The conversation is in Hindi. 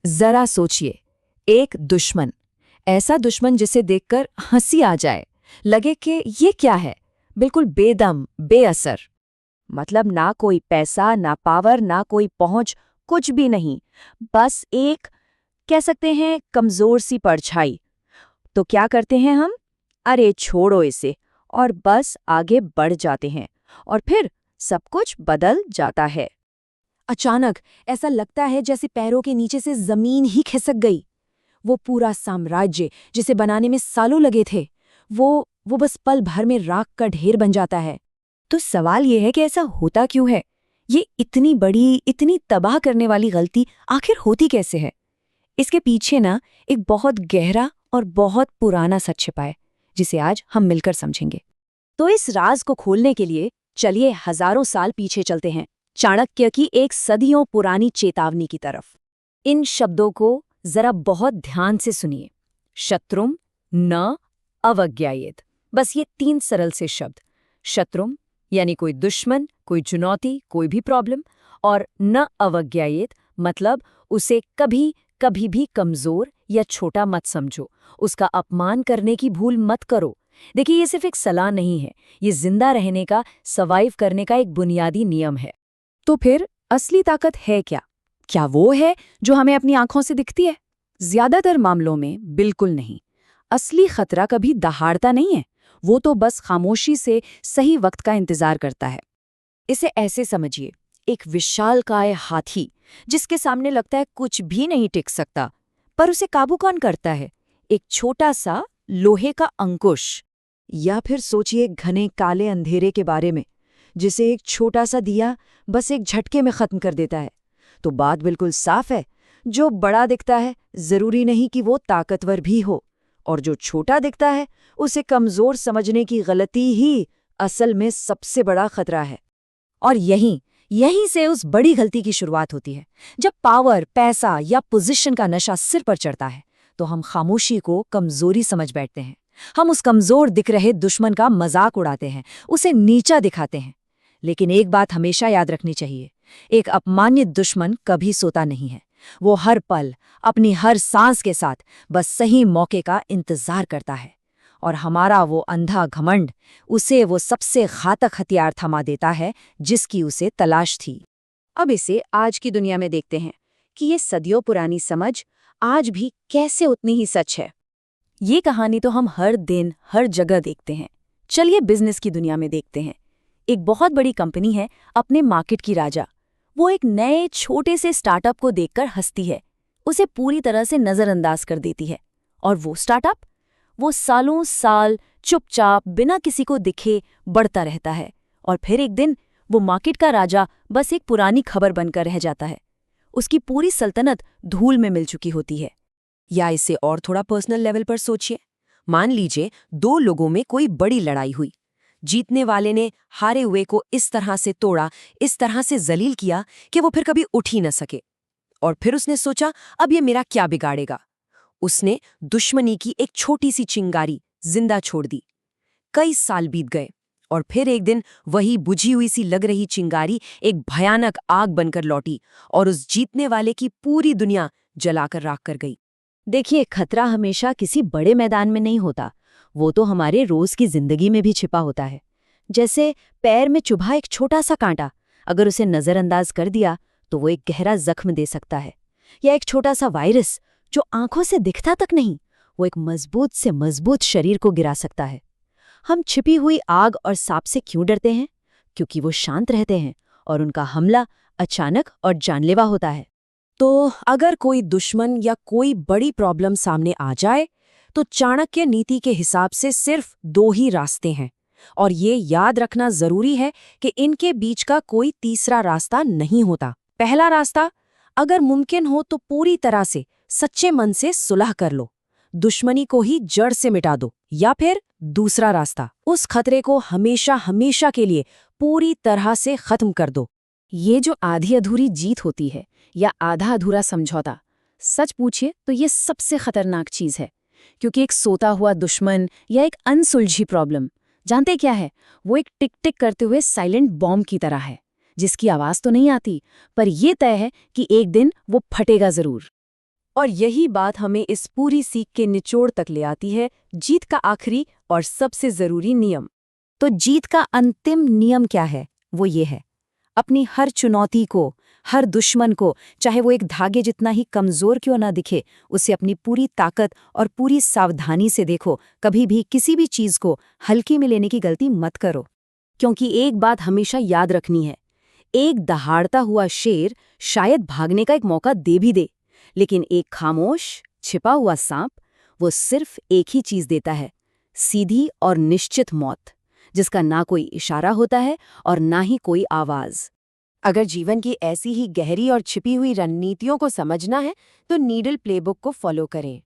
जरा सोचिए, एक दुश्मन, ऐसा दुश्मन जिसे देखकर हंसी आ जाए, लगे कि ये क्या है, बिल्कुल बेदम, बेअसर। मतलब ना कोई पैसा, ना पावर, ना कोई पहुंच, कुछ भी नहीं। बस एक, कह सकते हैं, कमजोर सी परछाई। तो क्या करते हैं हम? अरे छोड़ो इसे, और बस आगे बढ़ जाते हैं। और फिर सब कुछ बदल जाता है। अचानक ऐसा लगता है जैसे पैरों के नीचे से जमीन ही खिसक गई। वो पूरा साम्राज्य जिसे बनाने में सालों लगे थे, वो बस पल भर में राख का ढेर बन जाता है। तो सवाल ये है कि ऐसा होता क्यों है? ये इतनी बड़ी, इतनी तबाह करने वाली गलती आखिर होती कैसे है? इसके पीछे ना एक बहुत गहरा और बहुत पुराना सच छिपा है, जिसे आज हम मिलकर समझेंगे। तो इस राज को खोलने के लिए चलिए हजारों साल पीछे चलते हैं, चाणक्य की एक सदियों पुरानी चेतावनी की तरफ। इन शब्दों को जरा बहुत ध्यान से सुनिए। शत्रुम न अवज्ञायेत। बस ये 3 सरल से शब्द। शत्रुम यानी कोई दुश्मन, कोई चुनौती, कोई भी प्रॉब्लम, और न अवज्ञायेत मतलब उसे कभी कभी भी कमजोर या छोटा मत समझो, उसका अपमान करने की भूल मत करो। देखिए, ये सिर्फ एक सलाह नहीं है, ये जिंदा रहने का, सर्वाइव करने का एक बुनियादी नियम है। तो फिर असली ताकत है क्या? क्या वो है जो हमें अपनी आंखों से दिखती है? ज्यादातर मामलों में बिल्कुल नहीं। असली खतरा कभी दहाड़ता नहीं है, वो तो बस खामोशी से सही वक्त का इंतजार करता है। इसे ऐसे समझिए, एक विशालकाय हाथी जिसके सामने लगता है कुछ भी नहीं टिक सकता, पर उसे काबू कौन करता है? एक छोटा सा लोहे का अंकुश। या फिर सोचिए घने काले अंधेरे के बारे में, जिसे एक छोटा सा दिया बस एक झटके में खत्म कर देता है। तो बात बिल्कुल साफ है, जो बड़ा दिखता है जरूरी नहीं कि वो ताकतवर भी हो, और जो छोटा दिखता है उसे कमजोर समझने की गलती ही असल में सबसे बड़ा खतरा है। और यहीं से उस बड़ी गलती की शुरुआत होती है। जब पावर, पैसा या पोजीशन का नशा सिर पर चढ़ता है, तो हम खामोशी को कमजोरी समझ बैठते हैं। हम उस कमजोर दिख रहे दुश्मन का मजाक उड़ाते हैं, उसे नीचा दिखाते हैं। लेकिन एक बात हमेशा याद रखनी चाहिए, एक अपमानित दुश्मन कभी सोता नहीं है। वो हर पल, अपनी हर सांस के साथ बस सही मौके का इंतजार करता है। और हमारा वो अंधा घमंड उसे वो सबसे घातक हथियार थमा देता है जिसकी उसे तलाश थी। अब इसे आज की दुनिया में देखते हैं कि ये सदियों पुरानी समझ आज भी कैसे उतनी ही सच है। ये कहानी तो हम हर दिन हर जगह देखते हैं। चलिए बिजनेस की दुनिया में देखते हैं। एक बहुत बड़ी कंपनी है, अपने मार्केट की राजा। वो एक नए छोटे से स्टार्टअप को देखकर हंसती है, उसे पूरी तरह से नजरअंदाज कर देती है। और वो स्टार्टअप, वो सालों साल चुपचाप बिना किसी को दिखे बढ़ता रहता है। और फिर एक दिन वो मार्केट का राजा बस एक पुरानी खबर बनकर रह जाता है। उसकी पूरी सल्तनत धूल में मिल चुकी होती है। या इसे और थोड़ा पर्सनल लेवल पर सोचिए। मान लीजिए 2 लोगों में कोई बड़ी लड़ाई हुई। जीतने वाले ने हारे हुए को इस तरह से तोड़ा, इस तरह से जलील किया कि वो फिर कभी उठ ही न सके। और फिर उसने सोचा, अब ये मेरा क्या बिगाड़ेगा। उसने दुश्मनी की एक छोटी सी चिंगारी जिंदा छोड़ दी। कई साल बीत गए, और फिर एक दिन वही बुझी हुई सी लग रही चिंगारी एक भयानक आग बनकर लौटी, और उस जीतने वाले की पूरी दुनिया जलाकर राख कर गई। देखिए, खतरा हमेशा किसी बड़े मैदान में नहीं होता, वो तो हमारे रोज की जिंदगी में भी छिपा होता है। जैसे पैर में चुभा एक छोटा सा कांटा, अगर उसे नजरअंदाज कर दिया तो वो एक गहरा जख्म दे सकता है। या एक छोटा सा वायरस जो आंखों से दिखता तक नहीं, वो एक मजबूत से मजबूत शरीर को गिरा सकता है। हम छिपी हुई आग और सांप से क्यों डरते हैं? क्योंकि वो शांत रहते हैं और उनका हमला अचानक और जानलेवा होता है। तो अगर कोई दुश्मन या कोई बड़ी प्रॉब्लम सामने आ जाए, तो चाणक्य नीति के हिसाब से सिर्फ 2 ही रास्ते हैं। और ये याद रखना जरूरी है कि इनके बीच का कोई तीसरा रास्ता नहीं होता। पहला रास्ता, अगर मुमकिन हो तो पूरी तरह से सच्चे मन से सुलह कर लो, दुश्मनी को ही जड़ से मिटा दो। या फिर दूसरा रास्ता, उस खतरे को हमेशा हमेशा के लिए पूरी तरह से खत्म कर दो। ये जो आधी अधूरी जीत होती है या आधा अधूरा समझौता, सच पूछिए तो ये सबसे खतरनाक चीज है। क्योंकि एक सोता हुआ दुश्मन या एक अनसुलझी प्रॉब्लम, जानते क्या है? वो एक टिक टिक करते हुए साइलेंट बॉम्ब की तरह है, जिसकी आवाज तो नहीं आती, पर यह तय है कि एक दिन वो फटेगा जरूर। और यही बात हमें इस पूरी सीख के निचोड़ तक ले आती है, जीत का आखिरी और सबसे जरूरी नियम। तो जीत का अंतिम नियम क्या है? वो ये है, अपनी हर चुनौती को, हर दुश्मन को, चाहे वो एक धागे जितना ही कमजोर क्यों ना दिखे, उसे अपनी पूरी ताकत और पूरी सावधानी से देखो। कभी भी किसी भी चीज को हल्की में लेने की गलती मत करो। क्योंकि एक बात हमेशा याद रखनी है, एक दहाड़ता हुआ शेर शायद भागने का एक मौका दे भी दे, लेकिन एक खामोश छिपा हुआ सांप, वो सिर्फ एक ही चीज देता है, सीधी और निश्चित मौत, जिसका ना कोई इशारा होता है और ना ही कोई आवाज। अगर जीवन की ऐसी ही गहरी और छिपी हुई रणनीतियों को समझना है तो नीडल प्लेबुक को फॉलो करें।